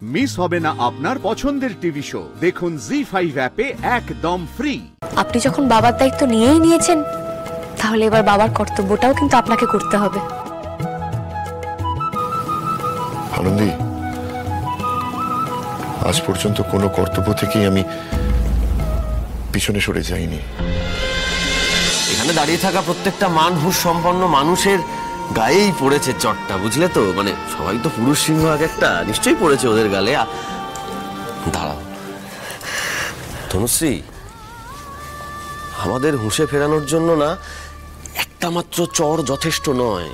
Miss হবে না আপনার পছন্দের টিভি শো। দেখুন জি5 অ্যাপে একদম ফ্রি। আপনি যখন বাবার দায়িত্ব নিয়েই নিয়েছেন, তাহলে এবার বাবার কর্তব্যটাও কিন্তু আপনাকে করতে হবে। আনন্দী, আজ পর্যন্ত কোনো কর্তব্য থেকেই আমি পিছনে সরে যাইনি। এখানে দাঁড়িয়ে থাকা প্রত্যেকটা মানহুষ সম্পন্ন মানুষের গায়েই পড়েছে চটটা, বুঝলে তো? মানে সবাই তো পুরুষ সিংহ এক একটা, নিশ্চয়ই পড়েছে ওদের গালে। দাঁড়াও তনুশ্রী, আমাদের হুঁশে ফেরানোর জন্য না একটা মাত্র চড় যথেষ্ট নয়,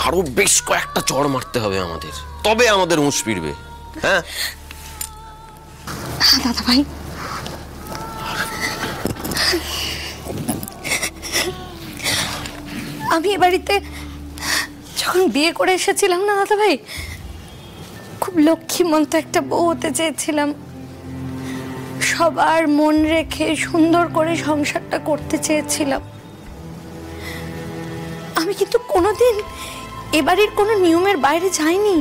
আরো বেশ কয়েকটা চড় মারতে হবে আমাদের, তবে আমাদের হুঁশ ফিরবে। হ্যাঁ দাদা ভাই, আমি এ বাড়িতে যখন বিয়ে করে এসেছিলাম না দাদা ভাই, খুব লক্ষ্মীমন্ত একটা বউ হতে চেয়েছিলাম। সবার মন রেখে সুন্দর করে সংসারটা করতে চেয়েছিলাম। আমি কিন্তু কোনোদিন এ বাড়ির কোনো নিয়মের বাইরে যাইনি।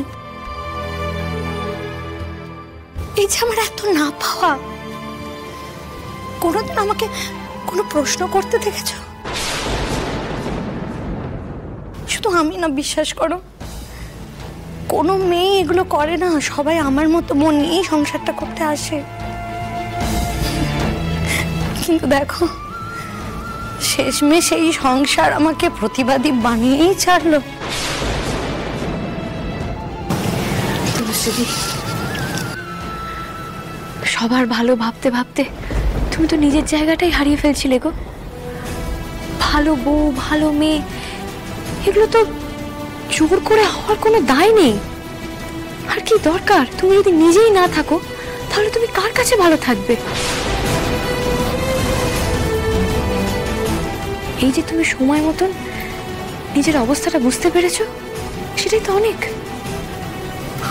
এই যে আমার এত না পাওয়া, কোনোদিন আমাকে কোনো প্রশ্ন করতে দেখেছ? শুধু আমি না, বিশ্বাস করো, কোনো মেয়ে এগুলো করে না। সবাই আমার মতো মন নিয়েই সংসারটা করতে আসে। কিন্তু দেখো, শেষমেশ এই সংসার আমাকে প্রতিবাদী বানিয়েই ছাড়লো। সবার ভালো ভাবতে ভাবতে তুমি তো নিজের জায়গাটাই হারিয়ে ফেলছিলে গো। ভালো বউ, ভালো মেয়ে, এগুলো তো জোর করে হওয়ার কোনো দায় নেই। আর কি দরকার? তুমি যদি নিজেই না থাকো, তাহলে তুমি কার কাছে ভালো থাকবে? এই যে তুমি সময় মতন নিজের অবস্থাটা বুঝতে পেরেছো, সেটাই তো অনেক।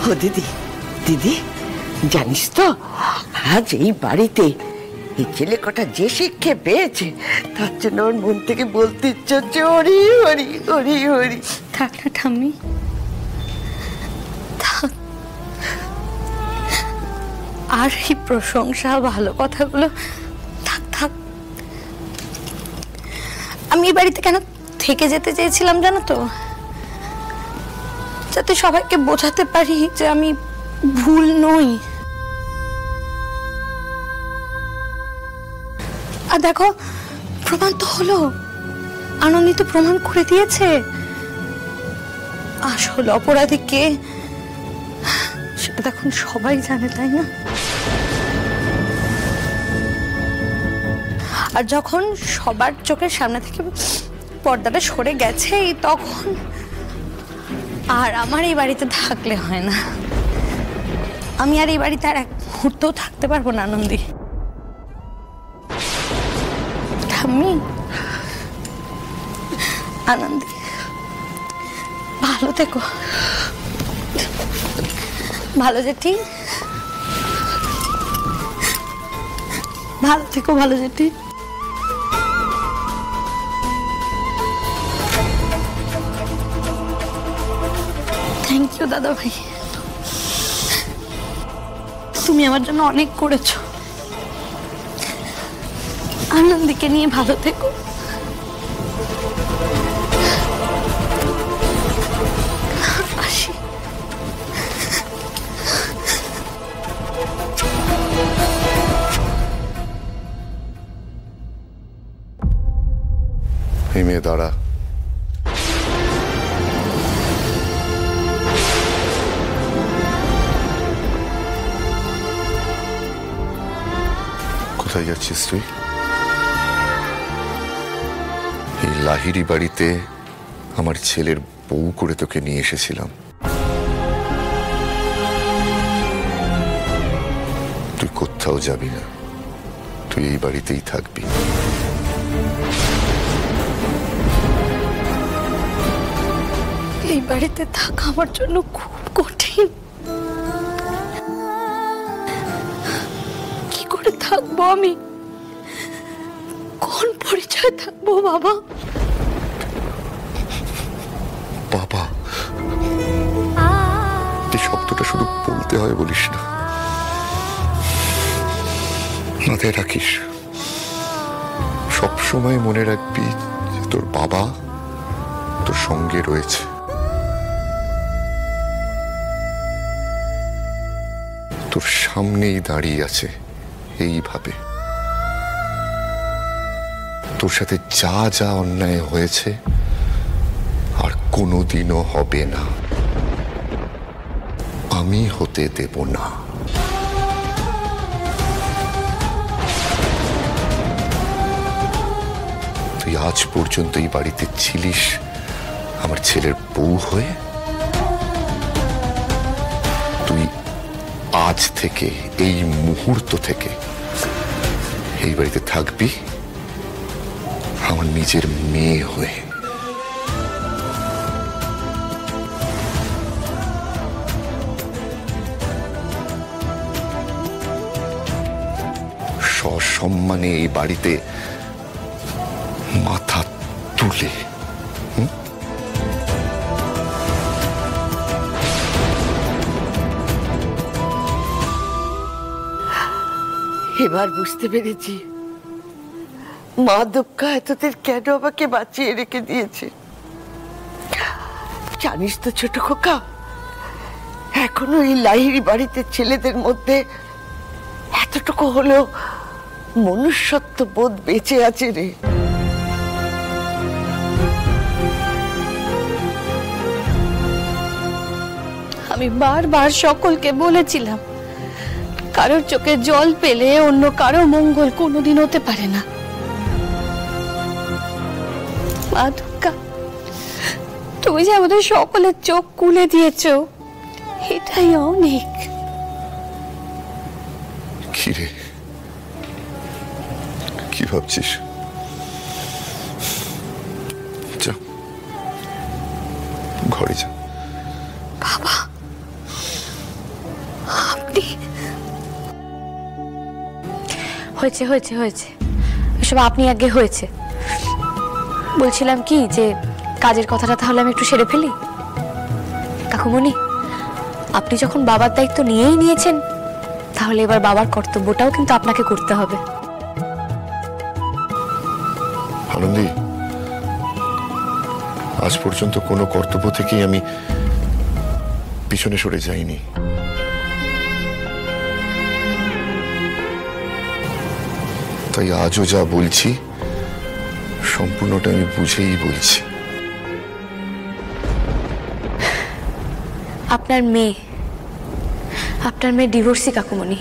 ও দিদি, দিদি জানিস তো, আজ এই বাড়িতে এই ছেলে কটা যে শিক্ষা পেয়েছে, তার জন্য ওর মন থেকে বলতে ইচ্ছে হচ্ছে হরি হরি হরি হরি। থাক না ঠাম্মি, থাক। আর এই প্রশংসা, ভালো কথাগুলো থাক থাক। আমি এই বাড়িতে কেন থেকে যেতে চেয়েছিলাম জানো তো? যাতে সবাইকে বোঝাতে পারি যে আমি ভুল নই। আর দেখো, প্রমাণ তো হলো। আনন্দ তো প্রমাণ করে দিয়েছে আসল অপরাধী কে, সেটা এখন সবাই জানে, তাই না? আর যখন সবার চোখের সামনে থেকে পর্দাটা সরে গেছে, তখন আর আমার এই বাড়িতে থাকলে হয় না। আমি আর এই বাড়িতে আর এক মুহূর্তও থাকতে পারবো না আনন্দী। ঠাম্মি, আনন্দী, ভালো থেকো। ভালো জেঠি, ভালো থেকো। ভালো জেঠি। থ্যাংক ইউ দাদা ভাই, তুমি আমার জন্য অনেক করেছো। আনন্দীকে নিয়ে ভালো থেকো। আসি। এই মেয়ে দাঁড়া। কোথায় যাচ্ছিস তুই? এই লাহিড়ি বাড়িতে আমার ছেলের বউ করে তোকে নিয়ে এসেছিলাম। তুই কোথাও যাবি না, তুই এই বাড়িতেই থাকবি। এই বাড়িতে থাকা আমার জন্য খুব কঠিন। কি করে থাকবো আমি? কোন পরিচয় থাকবো বাবা? বাবা, শুধু বলতে হয় বলিস না, মাথায় রাখিস। সব সময় মনে রাখবি যে তোর বাবা তোর সঙ্গে রয়েছে। তোর সামনেই দাঁড়িয়ে আছে এইভাবে। তোর সাথে যা যা অন্যায় হয়েছে আর কোনোদিনও হবে না, আমি হতে দেব না। তুই আজ পর্যন্ত এই বাড়িতে ছিলিস আমার ছেলের বউ হয়ে। তুই আজ থেকে, এই মুহূর্ত থেকে এই বাড়িতে থাকবি আমার নিজের মেয়ে হয়ে। সসম্মানে এই বাড়িতে মাথা তুলে এবার বুঝতে পেরেছি মা দুর্গা এতদিন কেন আমাকে বাঁচিয়ে রেখে দিয়েছে। জানিস তো ছোট খোকা, এখনো এই লাহিড়ী বাড়িতে ছেলেদের মধ্যে এতটুকু হলেও মনুষ্যত্ব বোধ বেঁচে আছে রে। আমি বারবার সকলকে বলেছিলাম, কারোর চোখে জল পেলে অন্য কারো মঙ্গল কোনোদিন হতে পারে না। মা দুর্গা, তুমি যে আমাদের সকলের চোখ খুলে দিয়েছো, এটাই অনেক। কি রে, কি ভাবছিস? যা ঘরে যা। বাবা, আপনি হয়েছে হয়েছে হয়েছে, এসব আপনি আগে হয়েছে। বলছিলাম কি যে কাজের কথাটা তাহলে আমি একটু সেরে ফেলি। কাকুমণি, আপনি যখন বাবার দায়িত্ব নিয়েই নিয়েছেন, তাহলে এবার বাবার কর্তব্যটাও কিন্তু আপনাকে করতে হবে। আনন্দী, আজ পর্যন্ত কোনো কর্তব্য থেকেই আমি পিছনে সরে যাইনি। তাই আজও যা বলছি সম্পূর্ণটা আমি বুঝেই বলছি। আপনার মেয়ে ডিভোর্সি কাকুমণি।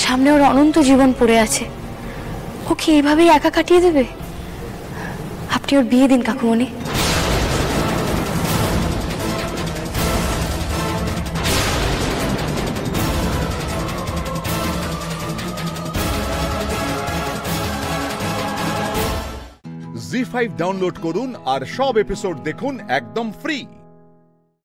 সামনে ওর অনন্ত জীবন পড়ে আছে, ও কি এইভাবেই একা কাটিয়ে দেবে? আপনি ওর বিয়ে দিন কাকুমণি। জি5 ডাউনলোড করুন আর সব এপিসোড দেখুন একদম ফ্রি।